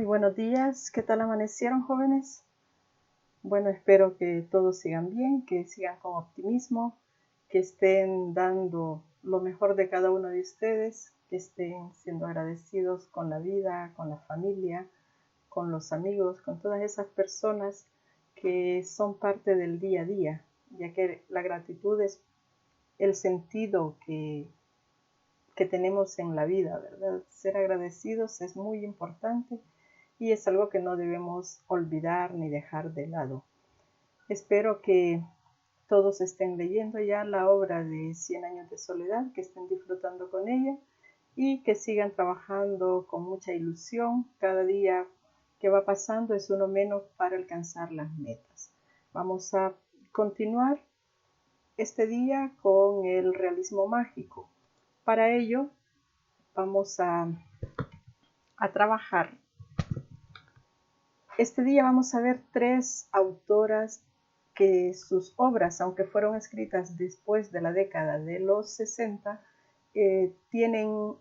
buenos días, ¿qué tal amanecieron, jóvenes? Bueno, espero que todos sigan bien, que sigan con optimismo, que estén dando lo mejor de cada uno de ustedes, que estén siendo agradecidos con la vida, con la familia, con los amigos, con todas esas personas que son parte del día a día, ya que la gratitud es el sentido que tenemos en la vida, ¿verdad? Ser agradecidos es muy importante y es algo que no debemos olvidar ni dejar de lado. Espero que todos estén leyendo ya la obra de 100 años de soledad, que estén disfrutando con ella y que sigan trabajando con mucha ilusión. Cada día que va pasando es uno menos para alcanzar las metas. Vamos a continuar este día con el realismo mágico. Para ello vamos a trabajar. Este día vamos a ver 3 autoras que sus obras, aunque fueron escritas después de la década de los 60, tienen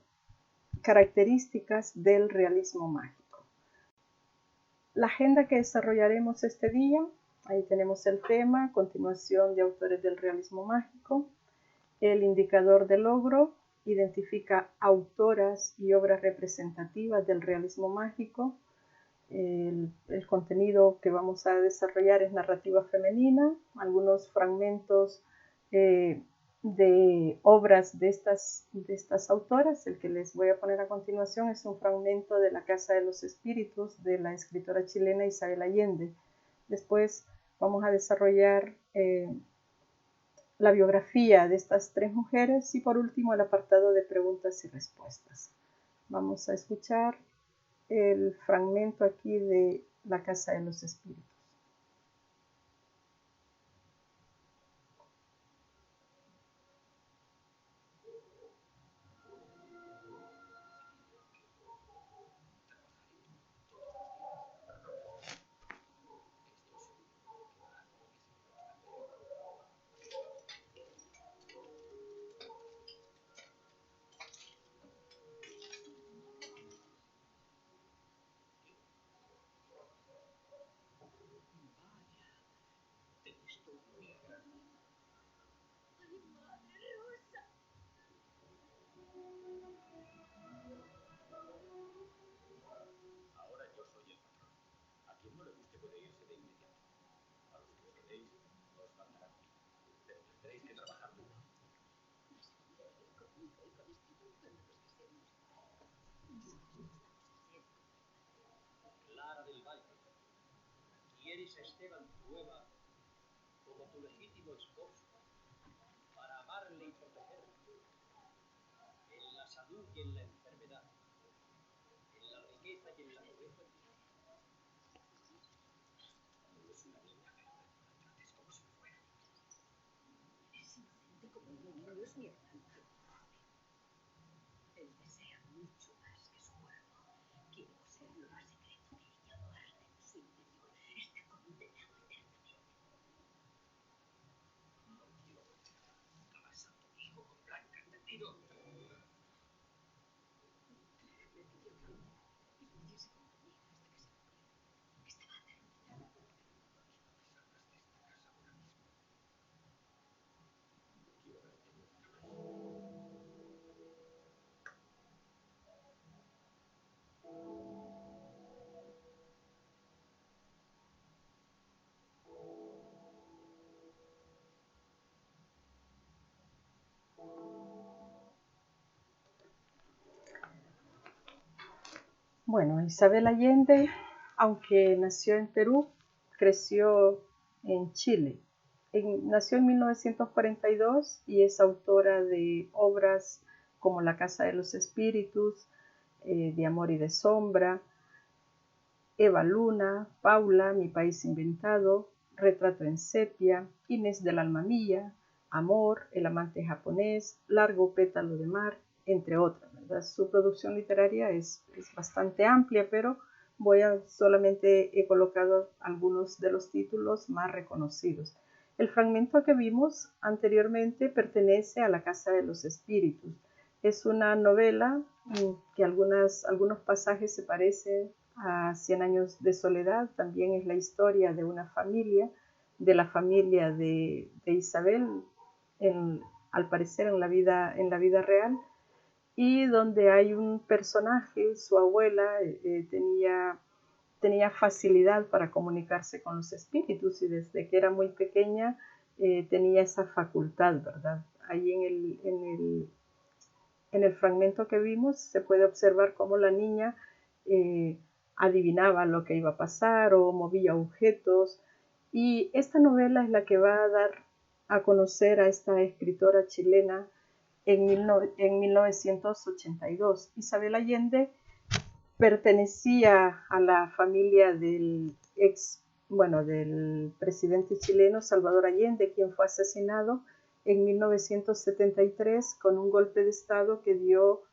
características del realismo mágico. La agenda que desarrollaremos este día, ahí tenemos el tema, continuación de autores del realismo mágico, el indicador de logro, identifica autoras y obras representativas del realismo mágico. El contenido que vamos a desarrollar es narrativa femenina, algunos fragmentos de obras de estas autoras. El que les voy a poner a continuación es un fragmento de La Casa de los Espíritus de la escritora chilena Isabel Allende. Después vamos a desarrollar la biografía de estas 3 mujeres y por último el apartado de preguntas y respuestas. Vamos a escuchar el fragmento aquí de La Casa de los Espíritus. Clara del Valle, quieres a Esteban Trueba como tu legítimo esposo para amarle y protegerle en la salud y en la enfermedad, en la riqueza y en la pobreza. Es una niña, pero la trates como si fuera. Es inocente como un niño, no es mi hermano. Él desea mucho más que su cuerpo. Quiere poseer lo más secreto de ella, adorarla en su interior. Está condenado eternamente. No quiero volver jamás a tu hijo con Blanca, ¿entendido? Me pidió que pudiese compañía hasta que se muriera. Estaba aterrorizada. Salgas de esta casa ahora mismo. No quiero verte nunca más. Bueno, Isabel Allende, aunque nació en Perú, creció en Chile. Nació en 1942 y es autora de obras como La Casa de los Espíritus, de Amor y de Sombra, Eva Luna, Paula, Mi País Inventado, Retrato en Sepia, Inés del Alma Mía, Amor, El Amante Japonés, Largo Pétalo de Mar, entre otras, ¿verdad? Su producción literaria es bastante amplia, pero solamente he colocado algunos de los títulos más reconocidos. El fragmento que vimos anteriormente pertenece a La Casa de los Espíritus. Es una novela que algunos pasajes se parecen a Cien años de soledad también es la historia de una familia, de la familia de Isabel, al parecer en la vida real, y donde hay un personaje, su abuela tenía facilidad para comunicarse con los espíritus y desde que era muy pequeña tenía esa facultad, ¿verdad? Ahí en el fragmento que vimos se puede observar cómo la niña adivinaba lo que iba a pasar o movía objetos. Y esta novela es la que va a dar a conocer a esta escritora chilena en 1982. Isabel Allende pertenecía a la familia del del presidente chileno Salvador Allende, quien fue asesinado en 1973 con un golpe de Estado que dio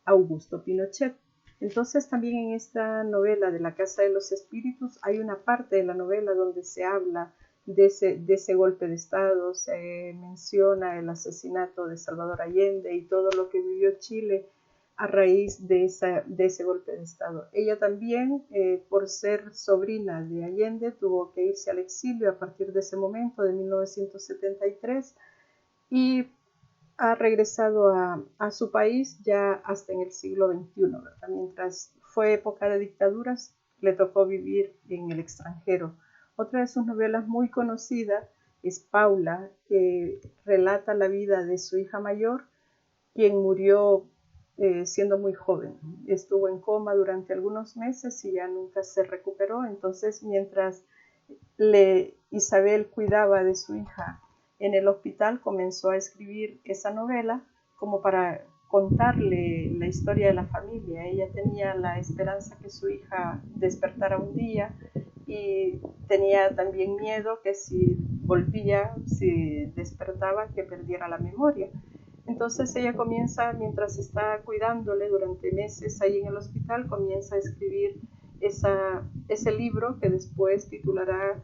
Augusto Pinochet. Entonces también en esta novela de La Casa de los Espíritus hay una parte de la novela donde se habla de ese golpe de Estado, se menciona el asesinato de Salvador Allende y todo lo que vivió Chile a raíz de ese golpe de Estado. Ella también, por ser sobrina de Allende, tuvo que irse al exilio a partir de ese momento, de 1973, y ha regresado a su país ya hasta en el siglo XXI, ¿verdad? Mientras fue época de dictaduras, le tocó vivir en el extranjero. Otra de sus novelas muy conocida es Paula, que relata la vida de su hija mayor, quien murió siendo muy joven. Estuvo en coma durante algunos meses y ya nunca se recuperó. Entonces, mientras Isabel cuidaba de su hija en el hospital, comenzó a escribir esa novela como para contarle la historia de la familia. Ella tenía la esperanza que su hija despertara un día y tenía también miedo que si volvía, si despertaba, que perdiera la memoria. Entonces ella comienza, mientras está cuidándole durante meses ahí en el hospital, comienza a escribir ese libro que después titulará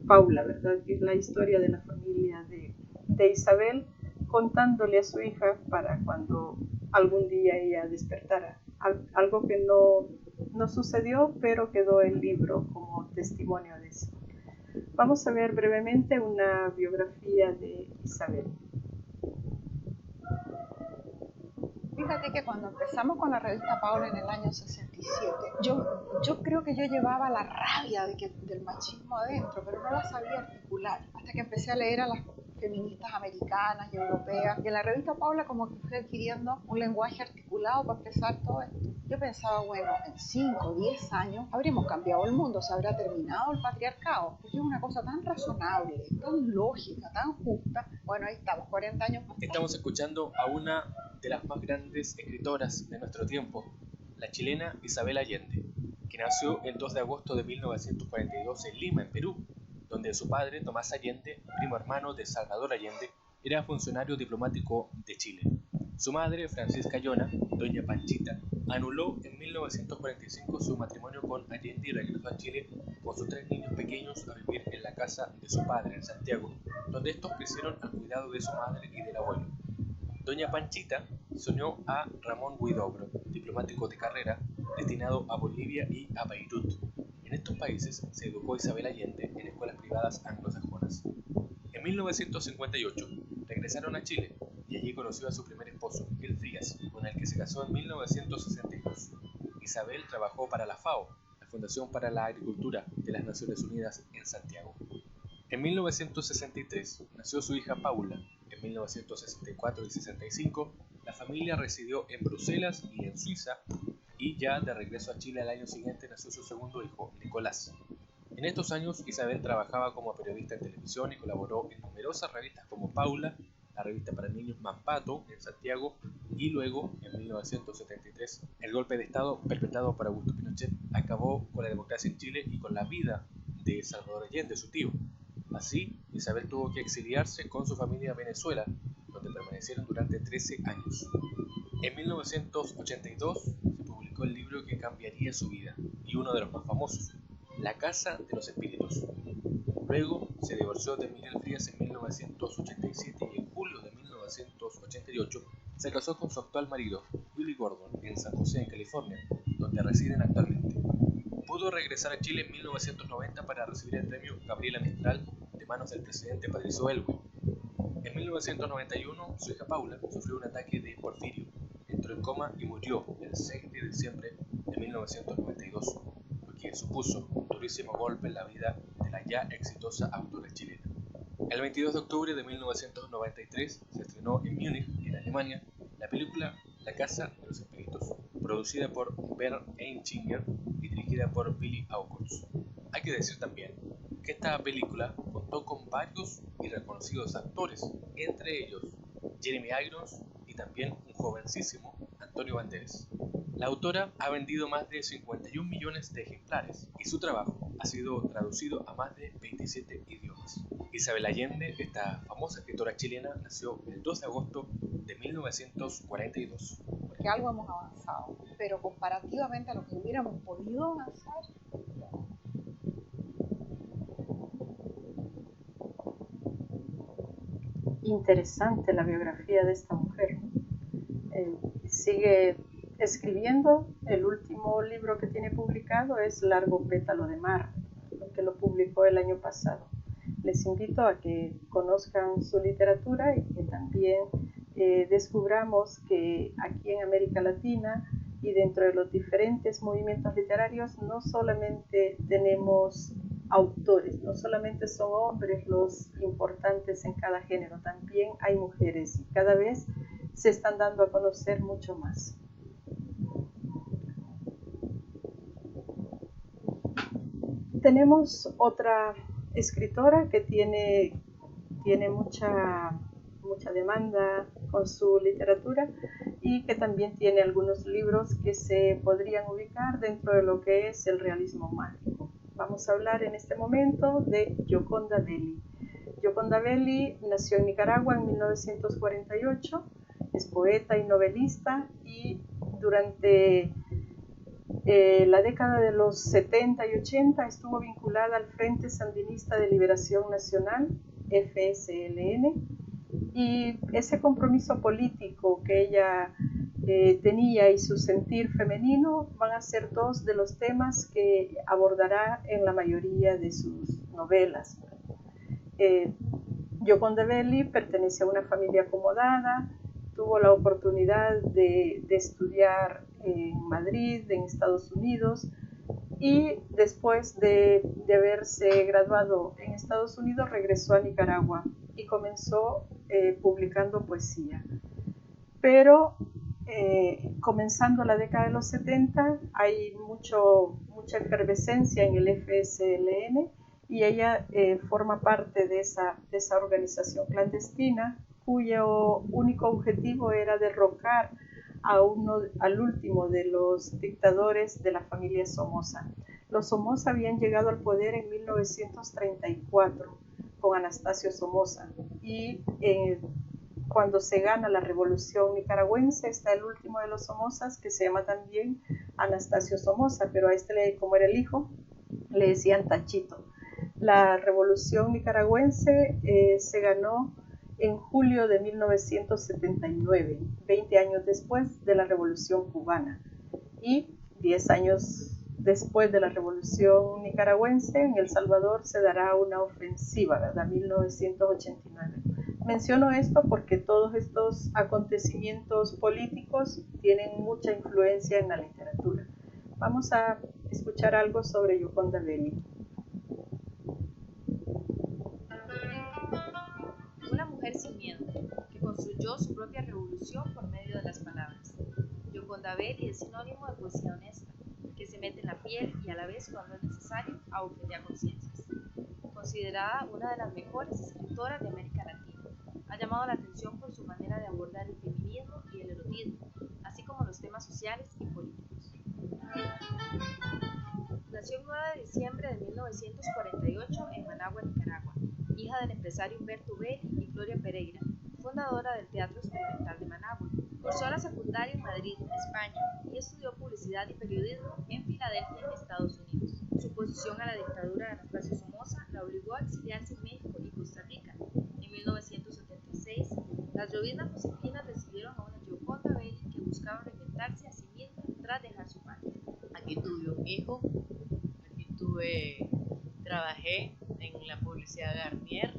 Paula, ¿verdad? Que es la historia de la familia de Isabel, contándole a su hija para cuando algún día ella despertara. Algo que no sucedió, pero quedó el libro como testimonio de eso. Vamos a ver brevemente una biografía de Isabel. Fíjate que cuando empezamos con la revista Paula en el año 67, yo creo que yo llevaba la rabia del machismo adentro, pero no la sabía articular, hasta que empecé a leer a las feministas americanas y europeas, y en la revista Paula como que fui adquiriendo un lenguaje articulado para expresar todo esto. Yo pensaba, bueno, en 5 o 10 años habremos cambiado el mundo, se habrá terminado el patriarcado, porque es una cosa tan razonable, tan lógica, tan justa. Bueno, ahí estamos, 40 años más tarde. Estamos escuchando a una de las más grandes escritoras de nuestro tiempo, la chilena Isabel Allende, que nació el 2 de agosto de 1942 en Lima, en Perú, donde su padre, Tomás Allende, primo hermano de Salvador Allende, era funcionario diplomático de Chile. Su madre, Francisca Llona, doña Panchita, anuló en 1945 su matrimonio con Allende y regresó a Chile con sus 3 niños pequeños a vivir en la casa de su padre en Santiago, donde estos crecieron al cuidado de su madre y del abuelo. Doña Panchita se unió a Ramón Huidobro, diplomático de carrera, destinado a Bolivia y a Beirut. En estos países se educó Isabel Allende en escuelas privadas anglosajonas. En 1958 regresaron a Chile y allí conoció a su primer esposo, Miguel Frías, con el que se casó en 1962. Isabel trabajó para la FAO, la Fundación para la Agricultura de las Naciones Unidas, en Santiago. En 1963 nació su hija Paula. En 1964 y 65 la familia residió en Bruselas y en Suiza, y ya de regreso a Chile al año siguiente nació su segundo hijo, Nicolás. En estos años Isabel trabajaba como periodista en televisión y colaboró en numerosas revistas como Paula, la revista para niños Mampato en Santiago, y luego, en 1973, el golpe de Estado perpetrado por Augusto Pinochet acabó con la democracia en Chile y con la vida de Salvador Allende, su tío. Así, Isabel tuvo que exiliarse con su familia a Venezuela, donde permanecieron durante 13 años. En 1982 se publicó el libro que cambiaría su vida, y uno de los más famosos, La Casa de los Espíritus. Luego se divorció de Miguel Frías en 1987 y en julio de 1988 se casó con su actual marido, Willie Gordon, en San José, en California, donde residen actualmente. pudo regresar a Chile en 1990 para recibir el premio Gabriela Mistral de manos del presidente Patricio Elwin. En 1991, su hija Paula sufrió un ataque de porfirio, entró en coma y murió el 6 de diciembre de 1992, lo que supuso un durísimo golpe en la vida de la ya exitosa autora chilena. El 22 de octubre de 1993 se estrenó en Múnich, en Alemania, la película La Casa de los Espíritus, producida por Bernd Eichinger y dirigida por Billy Auchus. Hay que decir también que esta película contó con varios y reconocidos actores, entre ellos Jeremy Irons y también un jovencísimo Antonio Banderas. La autora ha vendido más de 51 millones de ejemplares y su trabajo ha sido traducido a más de 27 idiomas. Isabel Allende, esta famosa escritora chilena, nació el 2 de agosto de 1942. Porque algo hemos avanzado, pero comparativamente a lo que hubiéramos podido avanzar, Interesante la biografía de esta mujer. Sigue escribiendo. El último libro que tiene publicado es Largo Pétalo de Mar, que lo publicó el año pasado. Les invito a que conozcan su literatura y que también descubramos que aquí en América Latina y dentro de los diferentes movimientos literarios no solamente tenemos autores, no solamente son hombres los importantes en cada género, también hay mujeres y cada vez se están dando a conocer mucho más. Tenemos otra escritora que tiene mucha demanda con su literatura y que también tiene algunos libros que se podrían ubicar dentro de lo que es el realismo mágico. Vamos a hablar en este momento de Gioconda Belli. Gioconda Belli nació en Nicaragua en 1948, es poeta y novelista y durante la década de los 70 y 80 estuvo vinculada al Frente Sandinista de Liberación Nacional, FSLN, y ese compromiso político que ella tenía y su sentir femenino van a ser dos de los temas que abordará en la mayoría de sus novelas. Gioconda Belli pertenece a una familia acomodada, tuvo la oportunidad de estudiar en Madrid, en Estados Unidos, y después de haberse graduado en Estados Unidos regresó a Nicaragua y comenzó publicando poesía. Pero comenzando la década de los 70 hay mucha efervescencia en el FSLN y ella forma parte de esa organización clandestina cuyo único objetivo era derrocar al último de los dictadores de la familia Somoza. Los Somoza habían llegado al poder en 1934 con Anastasio Somoza y cuando se gana la revolución nicaragüense está el último de los Somozas que se llama también Anastasio Somoza, pero a como era el hijo, le decían Tachito. La revolución nicaragüense se ganó en julio de 1979, 20 años después de la Revolución Cubana. Y 10 años después de la Revolución Nicaragüense, en El Salvador se dará una ofensiva, ¿verdad? 1989. Menciono esto porque todos estos acontecimientos políticos tienen mucha influencia en la literatura. Vamos a escuchar algo sobre Gioconda Belli. Una mujer sin miedo, que construyó su propia revolución por medio de las palabras. Gioconda Belli es sinónimo de poesía honesta, que se mete en la piel y a la vez, cuando es necesario, abofetea conciencias. Considerada una de las mejores escritoras de América Latina, ha llamado la atención por su manera de abordar el feminismo y el erotismo, así como los temas sociales y políticos. Nació el 9 de diciembre de 1948 en Managua, Nicaragua, hija del empresario Humberto Belli y Gloria Pereira, fundadora del Teatro Experimental de Managua. Cursó la secundaria en Madrid, España, y estudió publicidad y periodismo en Filadelfia, Estados Unidos. Su oposición a la dictadura de Anastasio Somoza la obligó a exiliarse en México y Costa Rica. En 1976, las lloviznas josefinas recibieron a una Gioconda Belli que buscaba reinventarse a sí misma tras dejar su patria. Aquí tuve un hijo trabajé en la publicidad Garnier,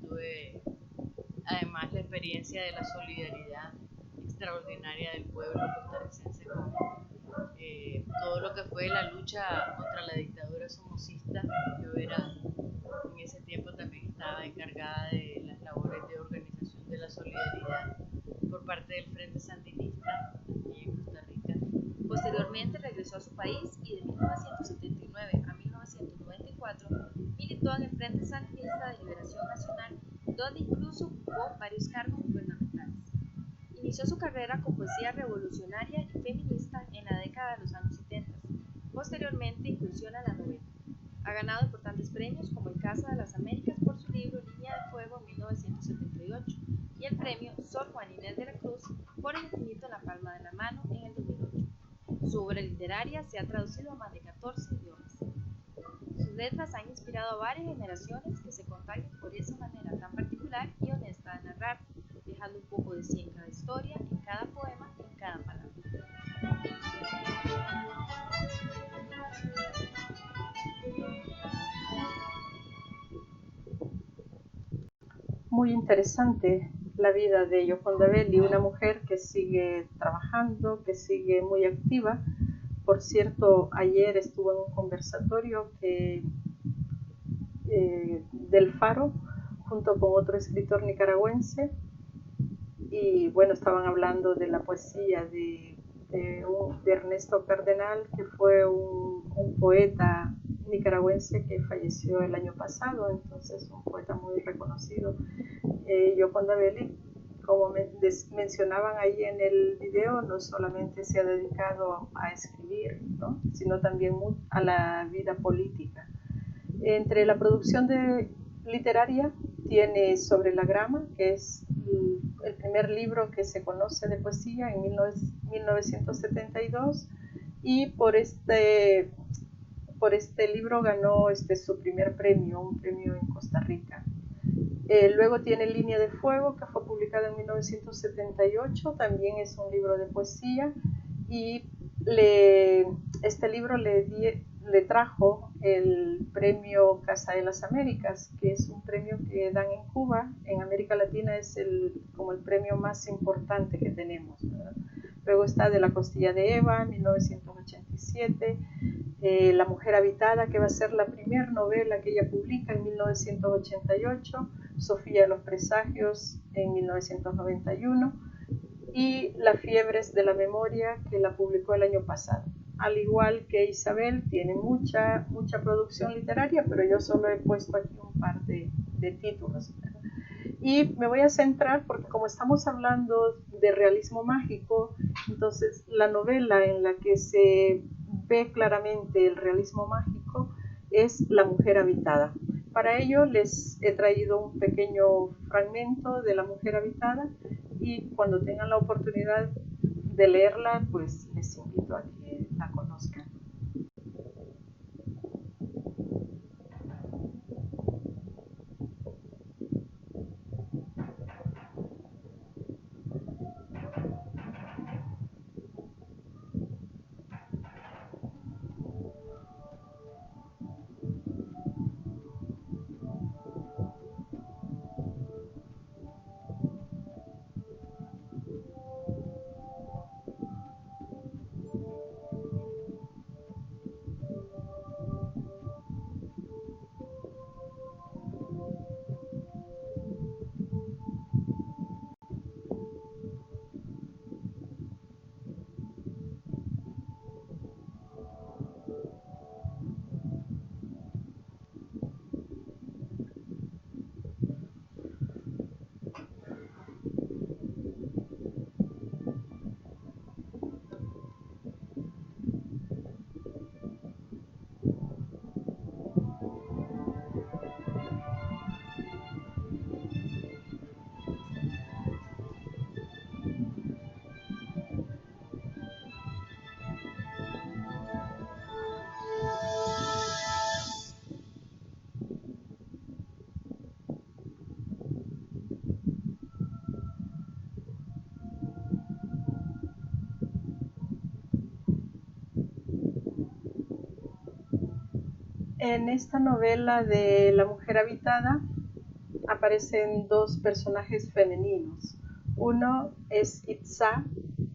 tuve además la experiencia de la solidaridad extraordinaria del pueblo costarricense con todo lo que fue la lucha contra la dictadura somocista. Yo era, en ese tiempo también estaba encargada de las labores de organización de la solidaridad por parte del Frente Sandinista aquí en Costa Rica. Posteriormente regresó a su país y de 1979 a 1994 militó en el Frente Sandinista de Liberación Nacional, donde incluso ocupó varios cargos gubernamentales. Inició su carrera con poesía revolucionaria y feminista en la década de los años 70. Posteriormente incursiona en la novela. Ha ganado importantes premios como el Casa de las Américas por su libro Línea de Fuego en 1978 y el premio Sor Juana Inés de la Cruz por El infinito en la palma de la mano en el 2008. Su obra literaria se ha traducido a más de 14 idiomas. Sus letras han inspirado a varias generaciones que se contagian por esa manera tan particular y honesta de narrar, dejando un poco de sí en cada historia, en cada poema, en cada palabra. Muy interesante la vida de Gioconda Belli, una mujer que sigue trabajando, que sigue muy activa. Por cierto, ayer estuvo en un conversatorio del Faro junto con otro escritor nicaragüense y bueno, estaban hablando de la poesía de Ernesto Cardenal, que fue un poeta nicaragüense que falleció el año pasado, entonces un poeta muy reconocido. Gioconda Belli, como mencionaban ahí en el video, no solamente se ha dedicado a escribir, ¿no?, sino también a la vida política. Entre la producción literaria tiene Sobre la grama, que es el primer libro que se conoce de poesía en 1972, y por este libro ganó su primer premio, un premio en Costa Rica. Luego tiene Línea de Fuego, que fue publicado en 1978, también es un libro de poesía, y este libro le trajo el premio Casa de las Américas, que es un premio que dan en Cuba. En América Latina es como el premio más importante que tenemos, ¿verdad? Luego está De la costilla de Eva, 1987, La mujer habitada, que va a ser la primera novela que ella publica en 1988, Sofía de los presagios en 1991, y Las fiebres de la memoria, que la publicó el año pasado. Al igual que Isabel, tiene mucha producción literaria, pero yo solo he puesto aquí un par de títulos, ¿verdad? Y me voy a centrar, porque como estamos hablando de realismo mágico, entonces la novela en la que se ve claramente el realismo mágico es La mujer habitada. Para ello les he traído un pequeño fragmento de La mujer habitada, y cuando tengan la oportunidad de leerla, pues les invito a que la conozcan. En esta novela de La mujer habitada aparecen dos personajes femeninos. Uno es Itzá,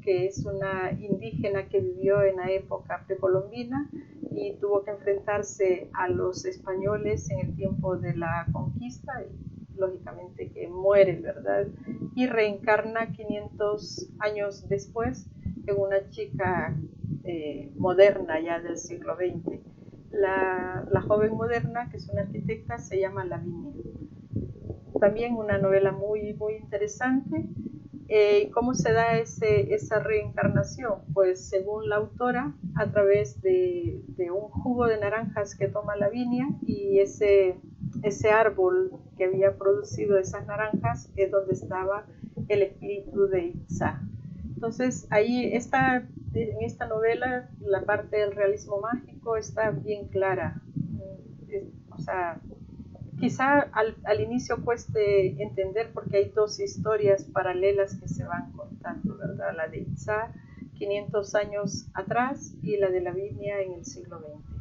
que es una indígena que vivió en la época precolombina y tuvo que enfrentarse a los españoles en el tiempo de la conquista y lógicamente que muere, ¿verdad? Y reencarna 500 años después en una chica moderna ya del siglo XX. La joven moderna, que es una arquitecta, se llama Lavinia. También una novela muy, muy interesante. ¿Cómo se da esa reencarnación? Pues según la autora, a través de un jugo de naranjas que toma Lavinia, y ese árbol que había producido esas naranjas es donde estaba el espíritu de Itzá. Entonces ahí está, en esta novela, la parte del realismo mágico está bien clara. O sea, quizá al inicio cueste entender porque hay dos historias paralelas que se van contando, ¿verdad? La de Itzá 500 años atrás y la de Lavinia en el siglo XX.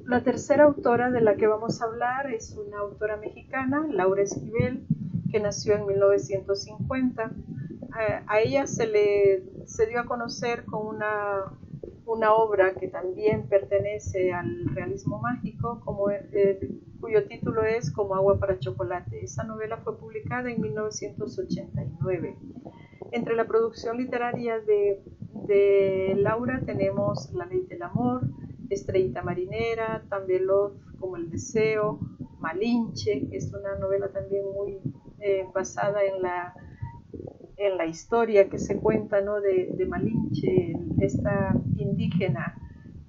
La tercera autora de la que vamos a hablar es una autora mexicana, Laura Esquivel, que nació en 1950. A ella se dio a conocer con una obra que también pertenece al realismo mágico, cuyo título es Como agua para chocolate. Esa novela fue publicada en 1989. Entre la producción literaria de Laura tenemos La ley del amor, Estrellita marinera, Tan veloz como el deseo, Malinche, que es una novela también muy basada en la historia que se cuenta, ¿no? de Malinche, esta indígena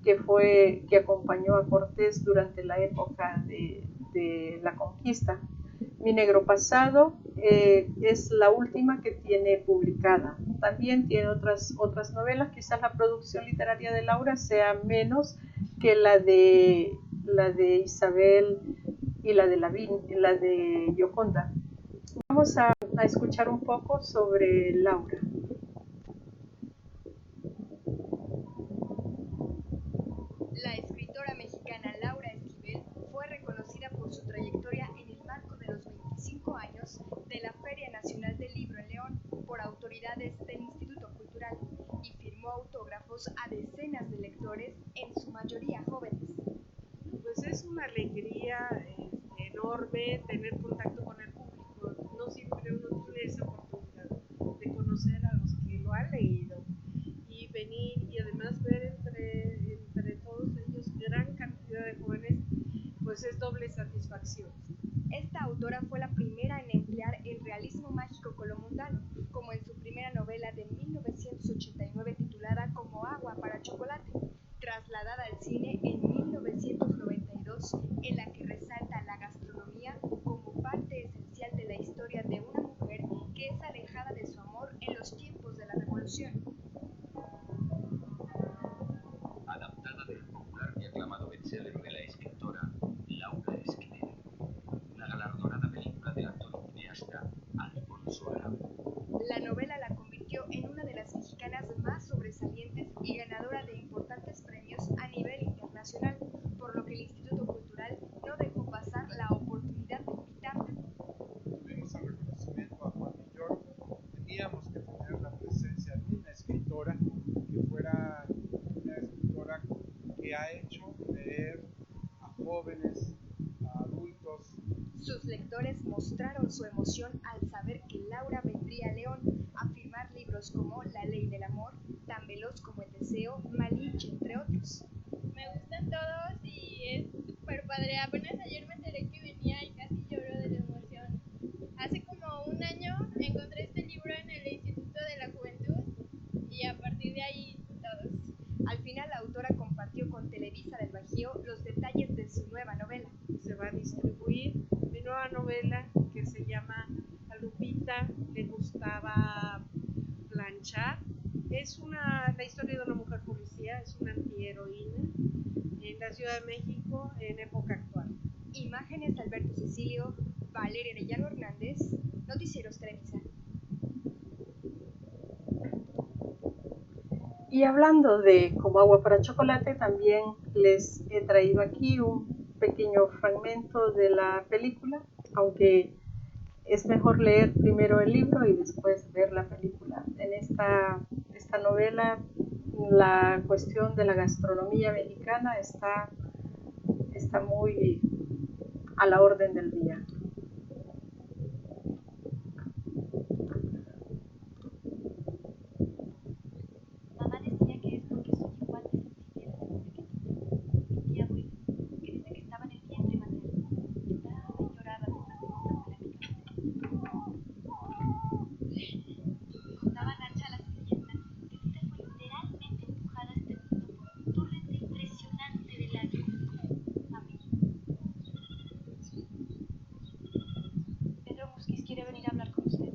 que acompañó a Cortés durante la época de la conquista. Mi negro pasado es la última que tiene publicada. También tiene otras novelas. Quizás la producción literaria de Laura sea menos que la de Isabel y la de Gioconda. Vamos a escuchar un poco sobre Laura. La escritora mexicana Laura Esquivel fue reconocida por su trayectoria en el marco de los 25 años de la Feria Nacional del Libro en León por autoridades del Instituto Cultural y firmó autógrafos a decenas de lectores, en su mayoría jóvenes. Pues es una alegría enorme tener contacto con el público. No siempre uno tiene esa oportunidad de conocer a los que lo han leído y venir y además ver entre todos ellos gran cantidad de jóvenes, pues es doble satisfacción. Esta autora fue la primera en emplear el realismo mágico colomundano, como en su primera novela de 1989 titulada Como agua para chocolate, trasladada al cine en 1992, en la que resalta la gastronomía como parte esencial de la historia de una mujer que es alejada de su amor en los tiempos de la Revolución. Adaptada del popular y aclamado bestseller de la escritora Laura Esquivel, una galardonada película del actor y cineasta Alfonso Arau. La novela la convirtió en una de las mexicanas más sobresalientes y ganadora de importantes premios a nivel internacional, por lo que el Instituto Cultural no dejó pasar la oportunidad de invitarla. Tuvimos el reconocimiento a Juan Millón. Teníamos que tener la presencia de una escritora que fuera una escritora que ha hecho leer a jóvenes, a adultos. Sus lectores mostraron su emoción al saber que Laura vendría a León a firmar libros como La ley del amor, Tan veloz como el deseo, Malinche, entre otros. Me gustan todos y es súper padre. Apenas ayer me enteré que venía y casi lloro de la emoción. Hace como un año encontré este libro en el Instituto de la Juventud y a partir de ahí todos. Al final la autora compartió con Televisa del Bajío los detalles de su nueva novela. Se va a distribuir mi nueva novela que se llama A Lupita le gustaba planchar. Es la historia de una mujer policía, es una antiheroína en la Ciudad de México en época actual. Imágenes Alberto Cecilio, Valeria Arellano Hernández, Noticieros Televisa. Y hablando de como agua para chocolate, también les he traído aquí un pequeño fragmento de la película, aunque es mejor leer primero el libro y después ver la película. En esta novela, la cuestión de la gastronomía mexicana está muy a la orden del día. Mamá decía que es porque soy igual de sensible desde pequeñita. Mi tía abuela, que desde que estaba en el vientre materno, lloraba y lloraba mientras me contaba la mitad. Contaba Nacha la sirvienta que Tita fue literalmente empujada a este mundo por un torrente impresionante de lágrimas. A mí. Pedro Musquiz quiere venir a hablar con usted.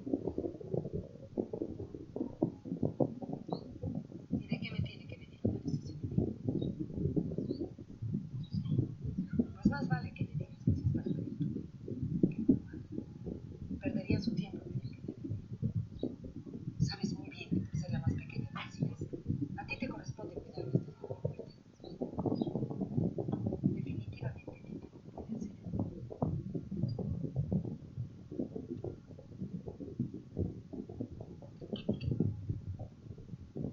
Diré que me tiene que venir una decisión. Pues más vale que le digas que si es para pedir tu vida, que no más. Perdería su tiempo en venir que debe. Sabes muy bien que por ser la más pequeña de las hijas, a ti te corresponde cuidarlo hasta el día de la muerte. Definitivamente Tita no puede hacer eso.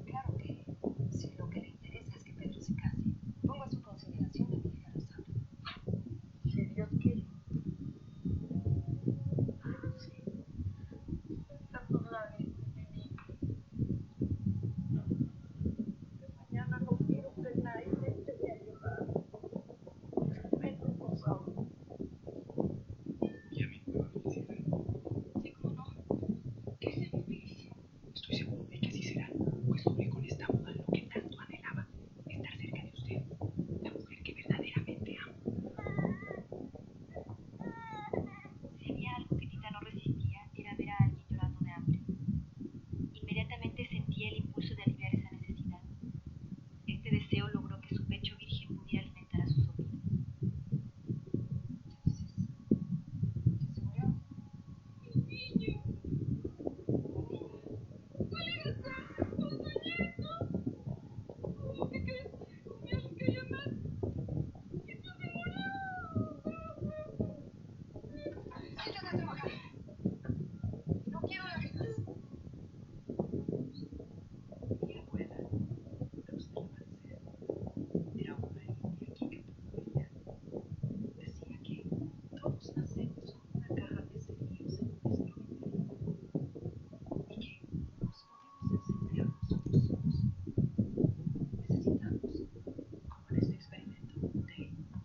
Claro que si lo que le interesa es que Pedro se case, pongo a su consideración a mi hija Rosaura. Si Dios quiere. Sí. Perdóname, mi niña. Mañana no quiero que nadie me esté a llorar. Menos Rosaura. Y a mi nueva felicidad. Sí, cómo no. Que sea muy feliz. Estoy seguro de que así será, pues logré con esta boda lo que tanto anhelaba, estar cerca de usted, la mujer que verdaderamente amo. Si había algo que Tita no resistía, era ver a alguien llorando de hambre. Inmediatamente sentía el impulso de aliviar esa necesidad. Este deseo logró que su pecho virgen pudiera alimentar a su sobrina. ¿Ya se murió? ¡Mi niño! ¿Cuál era tanto? ¿Cómo que crees? Me hace que llamar. ¡Esto se murió! Siéntate a trabajar. No quiero lágrimas. Mi abuela, Luz del Amanecer, era una india que todo veía. Decía que todos nacemos con una caja de cerillos en nuestro interior y que nos podemos encender nosotros solos. Necesitamos, como en este experimento, de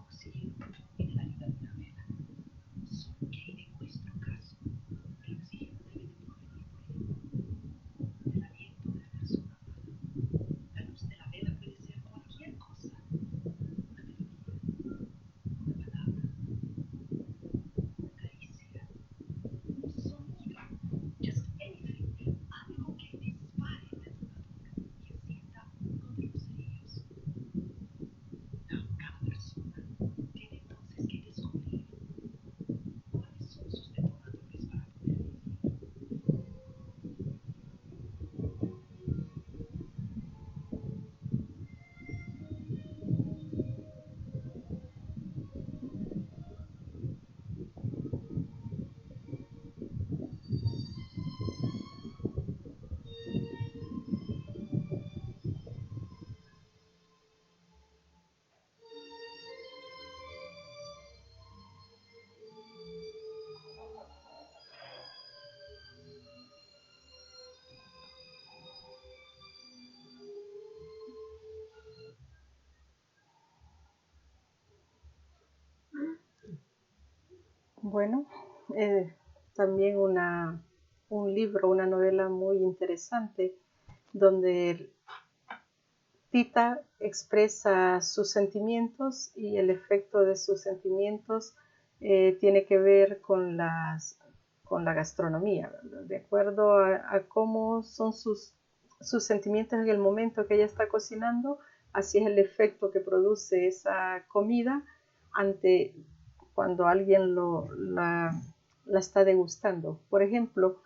oxígeno en la ayuda de una vela. Solo que en nuestro caso, el oxígeno debe de provenir por él, del aliento de la persona amada. La luz de la vela puede ser cualquier cosa: una melodía, una palabra, una caricia, un sonido, just anything, algo que dispare el detonador y encienda uno de los cerillos. Cada persona tiene entonces que descubrir cuáles son sus detonadores para poder vivir. Bueno, también un libro, una novela muy interesante, donde Tita expresa sus sentimientos y el efecto de sus sentimientos tiene que ver con la gastronomía, ¿verdad? De acuerdo a cómo son sus sentimientos en el momento que ella está cocinando, así es el efecto que produce esa comida ante cuando alguien la está degustando. Por ejemplo,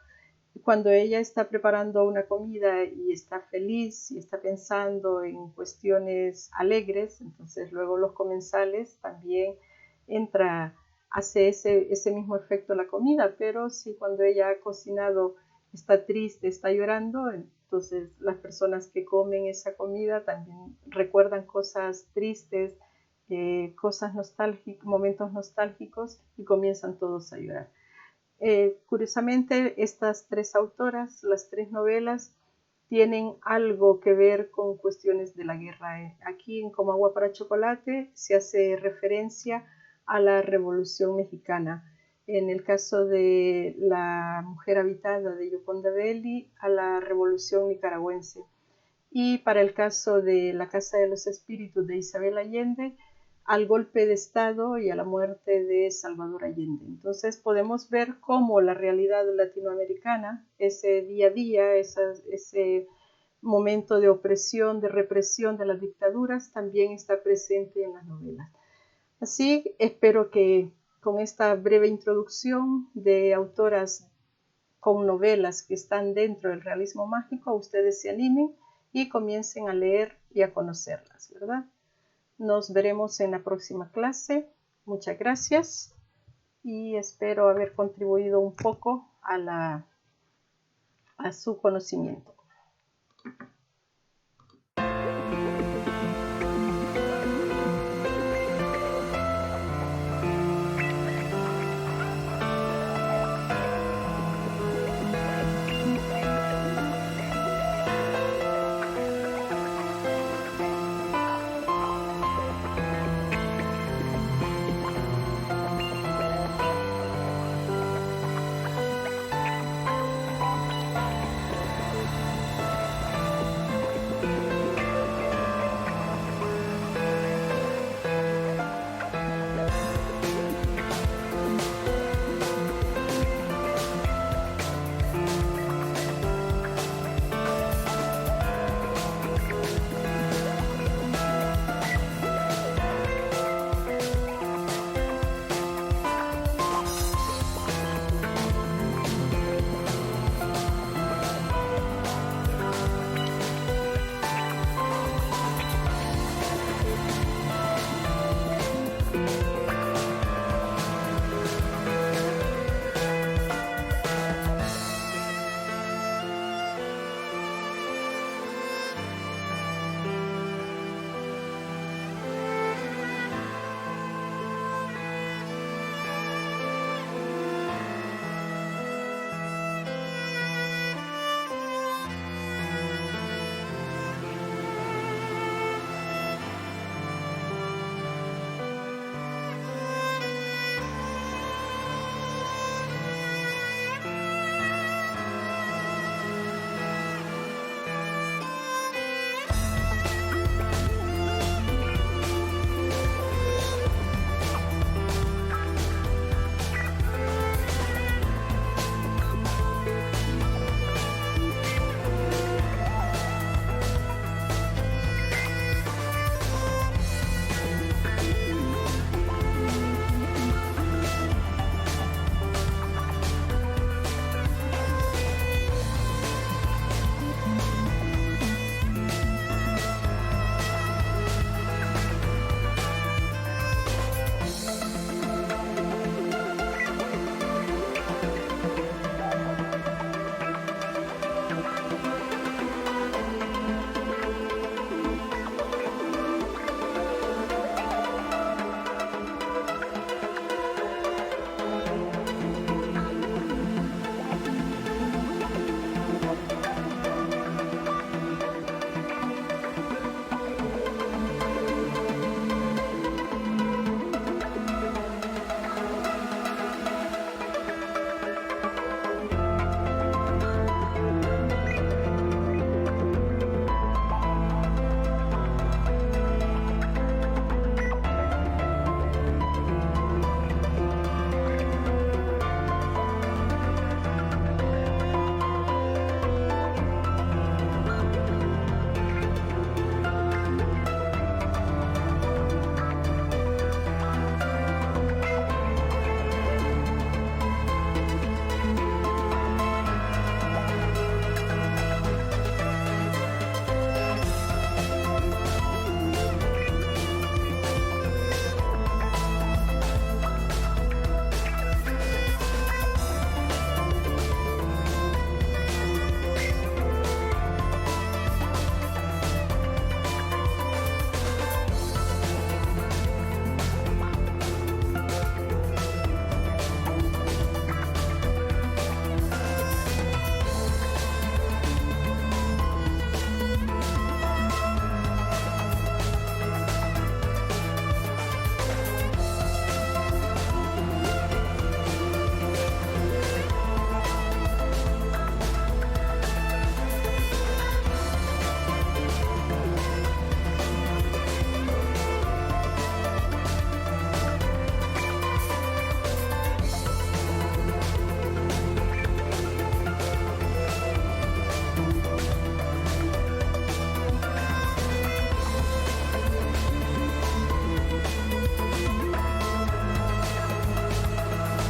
Cuando ella está preparando una comida y está feliz y está pensando en cuestiones alegres, entonces luego los comensales también hace ese mismo efecto la comida, pero si cuando ella ha cocinado está triste, está llorando, entonces las personas que comen esa comida también recuerdan cosas tristes, cosas nostálgicas, momentos nostálgicos y comienzan todos a llorar. Curiosamente, estas tres autoras, las tres novelas, tienen algo que ver con cuestiones de la guerra. Aquí en Como agua para chocolate se hace referencia a la Revolución Mexicana. En el caso de La mujer habitada de Gioconda Belli, a la Revolución Nicaragüense. Y para el caso de La casa de los espíritus de Isabel Allende, al golpe de Estado y a la muerte de Salvador Allende. Entonces podemos ver cómo la realidad latinoamericana, ese día a día, ese momento de opresión, de represión de las dictaduras, también está presente en las novelas. Así, espero que con esta breve introducción de autoras con novelas que están dentro del realismo mágico, ustedes se animen y comiencen a leer y a conocerlas, ¿verdad? Nos veremos en la próxima clase. Muchas gracias y espero haber contribuido un poco a su conocimiento.